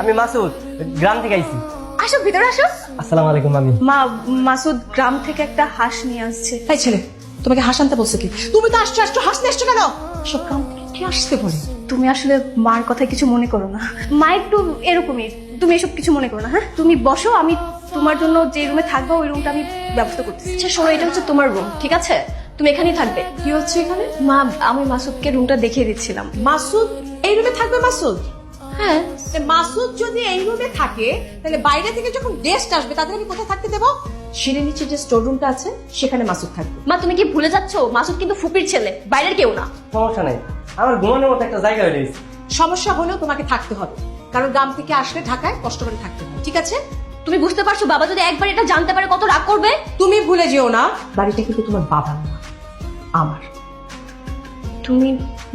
আমি মাসুদ, গ্রাম থেকে আইছি। আসো ভিতরে আসো। আসসালামু আলাইকুম মামি। মাসুদ গ্রাম থেকে একটা হাঁস নিয়ে আসছে। এই ছেলে, তোমাকে হাঁস আনতে বলছে কি? তুমি তো আসছো হাঁস নিয়ে আসছো কেন? সব গ্রাম থেকে কে আসতে বলে? তুমি আসলে মার কথায় কিছু মনে করো না। মা একটু এরকমই, তুমি এসব কিছু মনে করো না। হ্যাঁ, তুমি বসো, আমি তোমার জন্য যে রুমে থাকবো ওই রুমটা আমি ব্যবস্থা করতেছি। আচ্ছা শোনো, এটা হচ্ছে তোমার রুম, ঠিক আছে? তুমি এখানেই থাকবে। কি হচ্ছে এখানে? মা, আমি মাসুদকে রুমটা দেখিয়ে দিচ্ছিলাম। মাসুদ এই রুমে থাকবে? মাসুদ, হ্যাঁ। মাসুদ যদি এই রুমে থাকে তাহলে বাইরে থেকে যখন গেস্ট আসবে তাদের আমি কোথায় থাকতে দেবো? সিঁড়ির নিচে যে স্টোর রুমটা আছে সেখানে মাসুদ থাকবে। মা, তুমি কি ভুলে যাচ্ছো? মাসুদ কিন্তু ফুপির ছেলে, বাইরের কেউ না। সমস্যা নেই, আমার ঘুমানোর মতো একটা জায়গা হয়ে গেছে। সমস্যা হলেও তোমাকে থাকতে হবে, কারণ গ্রাম থেকে আসলে ঢাকায় কষ্ট করে থাকতে হবে, ঠিক আছে? তুমি বুঝতে পারছো বাবা যদি একবার এটা জানতে পারে কত রাগ করবে? তুমি ভুলে যেও না, বাড়িটা কিন্তু তোমার বাবার না, আমার। তুমি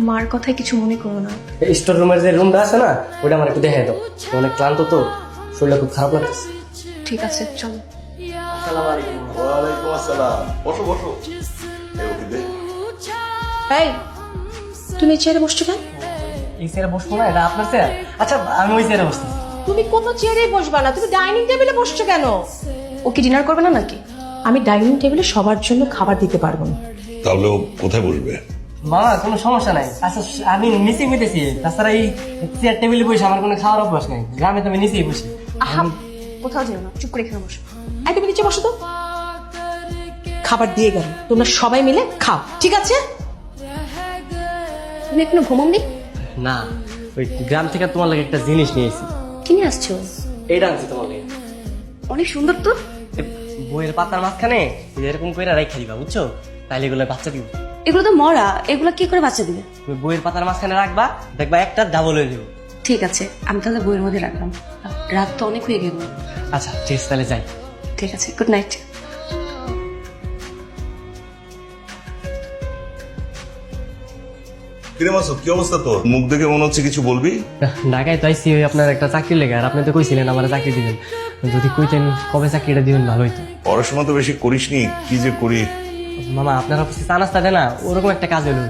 মার কথায় কিছু মনে করো না। স্টোর রুমের যে রুমটা আছে না, ওটা আমার একটু দেখাই দাও। অনেক ক্লান্ত তো, শরীরটা খুব খারাপ লাগতেছে। ঠিক আছে, চলো। আসসালামু আলাইকুম। ওয়ালাইকুম আসসালাম। বসো বসো। এই ওকে দে। এই, তুমি চেয়ারে বসছো কেন? এই চেয়ারে বসবো না, এটা আপনার চেয়ার। আচ্ছা আমি ওই চেয়ারে বসতেছি। তুমি কোনো চেয়ারে বসবা না, তুমি ডাইনিং টেবিলে বসছো কেন? ও কি ডিনার করবে না নাকি? আমি ডাইনিং টেবিলে সবার জন্য খাবার দিতে পারবো না। তাহলে ও কোথায় বসবে? মামা কোনো সমস্যা নাই। আচ্ছা আমি নিচেই বসেছি, তাছাড়া এই চেয়ার টেবিলে বসে আমার কোনো খাওয়ার অভ্যাস নাই। গ্রামে তো আমি নিচেই বসি। আহা, কোথাও যেও না, চুপ করে এখানে বসো। এই, তুমি নিচে বসো তো। খাবার দিয়ে গেল, তোমরা সবাই মিলে খাও, ঠিক আছে? তুমি এখনো ঘুমাওনি? না, ওই গ্রাম থেকে তোমার লাগে একটা জিনিস নিয়ে এসেছি। কি নিয়ে আসছো? এইটা আনছি তোমার লাগে। অনেক সুন্দর তো। বইয়ের পাতার মাঝখানে এরকম করে রাখা দিবা, বুঝছো? তাইলে এগুলো বাচ্চা দিব। এগুলো তো মরা, এগুলো কি করে বাচ্চা দিবে? তুমি বইয়ের পাতার মাঝখানে রাখবা, দেখবা একটা ডাবল হয়ে যাবে। ঠিক আছে, আমি তাহলে বইয়ের মধ্যে রাখলাম। রাত তো অনেক হয়ে গেল। আচ্ছা ঠিক আছে, তাহলে যাই। ঠিক আছে, গুড নাইট। কিরে মাসুদ, কি অবস্থা তোর? মুখ দেখে মনে হচ্ছে কিছু বলবি। ঢাকায় তো আইসি ওই আপনার একটা চাকরি লেগে, আর আপনি তো কইছিলেন আমার চাকরি দিবেন। যদি কইতেন কবে চাকরিটা দিবেন ভালো হইতো। পড়াশোনা তো বেশি করিসনি, কি যে করি। মামা আপনার অফিসে চা নাস্তা দেয় না, ওরকম একটা কাজ হলো।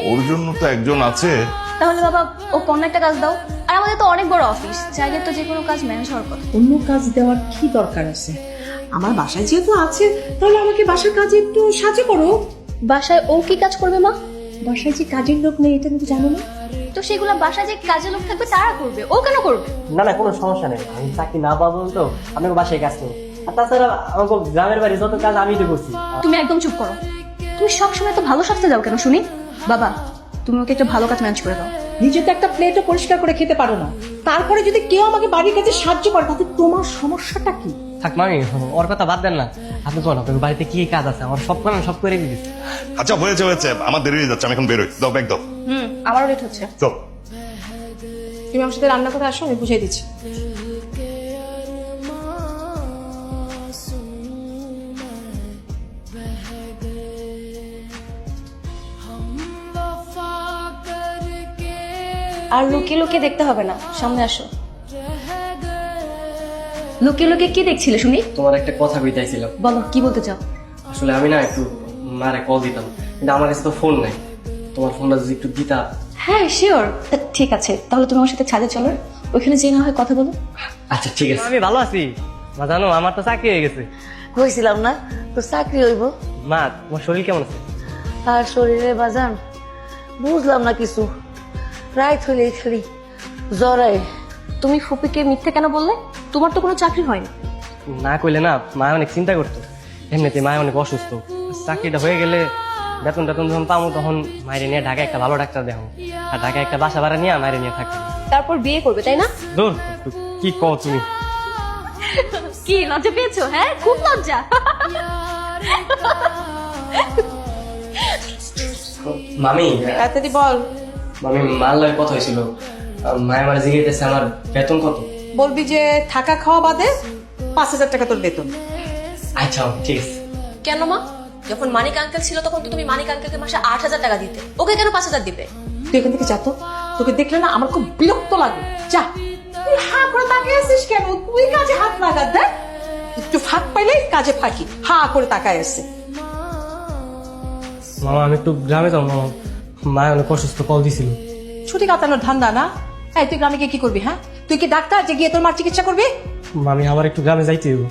ওর জন্য তো একজন আছে। তাহলে বাবা ও কোন একটা কাজ দাও। আর আমাদের তো অনেক বড় অফিস, চাইলে তো যে কোনো কাজ ম্যানেজ হওয়ার কথা। অন্য কাজ দেওয়ার কি দরকার আছে? আমার বাসায় যেহেতু আছে, তাহলে আমাকে বাসার কাজে একটু সাহায্য করো। বাসায় ও কি কাজ করবে মা? বাসায় যে কাজের লোক নেই এটা তুমি জানো না? তো সেগুলো বাসায় যে কাজের লোক থাকবে তারা করবে, ও কেন করবে? না না, কোনো সমস্যা নেই, আমি চাকরি না পাবো তো আপনাকে বাসায় কাজ করবো। আর তাছাড়া আমাকে গ্রামের বাড়ি যত কাজ আমি তো করছি। তুমি একদম চুপ করো। তুমি সবসময় তো ভালো শাস্তি দাও কেন শুনি? বাবা, তুমি ওকে একটা ভালো কাজ ম্যানেজ করে দাও। নিজে তো একটা প্লেটও পরিষ্কার করে খেতে পারো না, তারপরে যদি কেউ আমাকে বাড়ির কাজে সাহায্য করে তাতে তোমার সমস্যাটা কি? থাক মামি, ওর কথা বাদ দেন না। আপনি কোন আপনার বাড়িতে কি কাজ আছে, আমার সব কাজ সব করে দিয়েছি। আচ্ছা হয়েছে হয়েছে, আমার দেরি হয়ে যাচ্ছে, আমি এখন বেরোই। দাও ব্যাগ দাও। আমারও লেট হচ্ছে। চল। তুমি আমার সাথে রান্না করে আসো, আমি বুঝিয়ে দিচ্ছি। আর লুকিয়ে লুকিয়ে দেখতে হবে না, সামনে আসো। লুকিয়ে লুকিয়ে কি দেখছিলে শুনি? তোমার একটা কথা কইতেছিলাম। বলো, কি বলতে চাও? আসলে আমি না একটু মারে কল দিতাম, কিন্তু আমার কাছে তো ফোন নাই। তোমার ফোনটা যদি একটু দিতা। হ্যাঁ শিওর, ঠিক আছে, তাহলে তুমি আমার সাথে ছাদে চলো, ওইখানে যে না হয় কথা বলো। আচ্ছা ঠিক আছে। আমি ভালো আছি মা, জানো আমার তো চাকরি হয়ে গেছে। কইছিলাম না তো চাকরি হইব। মা তোমার শরীর কেমন আছে? আর শরীরে বাজান বুঝলাম না কিছু, রাইত হইলে খালি জ্বরায়। তুমি ফুপিকে মিথ্যে কেন বললে? তোমার তো কোনো চাকরি হয়নি। না কইলে না, মা অনেক চিন্তা করতো। এমনিতে মা অনেক অসুস্থ, চাকরিটা হয়ে গেলে বেতন টেতন যখন পাবো তখন মায়ের নিয়ে ঢাকায় একটা ভালো ডাক্তার দেখো, আর ঢাকায় একটা বাসা ভাড়া নিয়ে মায়ের নিয়ে থাকবে। তারপর বিয়ে করবে, তাই না? দূর, কি কও তুমি? কি লজ্জা পেয়েছো? হ্যাঁ, খুব লজ্জা। মামি, তাড়াতাড়ি বল। মামি মার লাগে কথা হয়েছিল, মায়ের আমার জিজ্ঞেস আমার বেতন কত। বলবি যে থাকা খাওয়া বাদে 5,000 টাকা তোর বেতন। আচ্ছা ঠিক আছে। কেন মা? যখন মানিক আঙ্কেল ছিল তখন তো তুমি মানিক আঙ্কেলকে মাসে 8,000 টাকা দিতে, ওকে কেন 5,000 দিবে? তুই এখান থেকে যা তো, তোকে দেখলে না আমার খুব বিরক্ত লাগে। যা। তুই হা করে তাকিয়ে আছিস কেন? তুই কাজে হাত লাগা দেখ, একটু ফাঁক পাইলেই কাজে ফাঁকি। হা করে তাকায় আছে। মামা আমি একটু গ্রামে যাবো, মামা মায়ের অনেক অসুস্থ, কল দিছিল। ছুটি কাটানোর ধান্দা না? এই তুই গ্রামে গিয়ে কি করবি? হ্যাঁ, তুই কি ডাক্তার যে গিয়ে তোর মার চিকিৎসা করবি? মামি আমার একটু গ্রামে যাইতে হইব।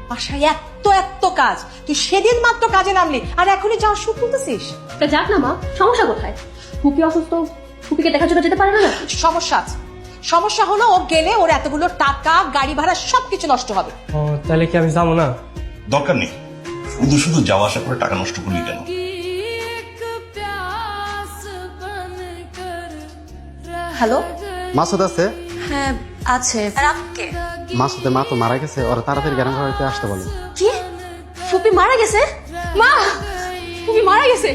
বাসায় এত এত কাজ, তুই সেদিন মাত্র কাজে নামলি আর এখনই যাওয়ার সুখ তুলতেছিস। তা যাক না মা, সমস্যা কোথায়? ফুপি অসুস্থ, ফুপিকে দেখার জন্য যেতে পারে না? সমস্যা আছে। সমস্যা হলো ও গেলে ওর এতগুলো টাকা, গাড়ি ভাড়া সবকিছু নষ্ট হবে। ও তাহলে কি আমি যাবো না? দরকার নেই, শুধু শুধু যাওয়া আসা করে টাকা নষ্ট করলি কেন? হ্যালো, মাসুদ আছে? হ্যাঁ আছে। রাতকে মাসুদের মা তো মারা গেছে, ওরা তাড়াতাড়ি গ্রাম ঘরে আসতে বলে। কি? ফুপি মারা গেছে? মা, ফুপি মারা গেছে?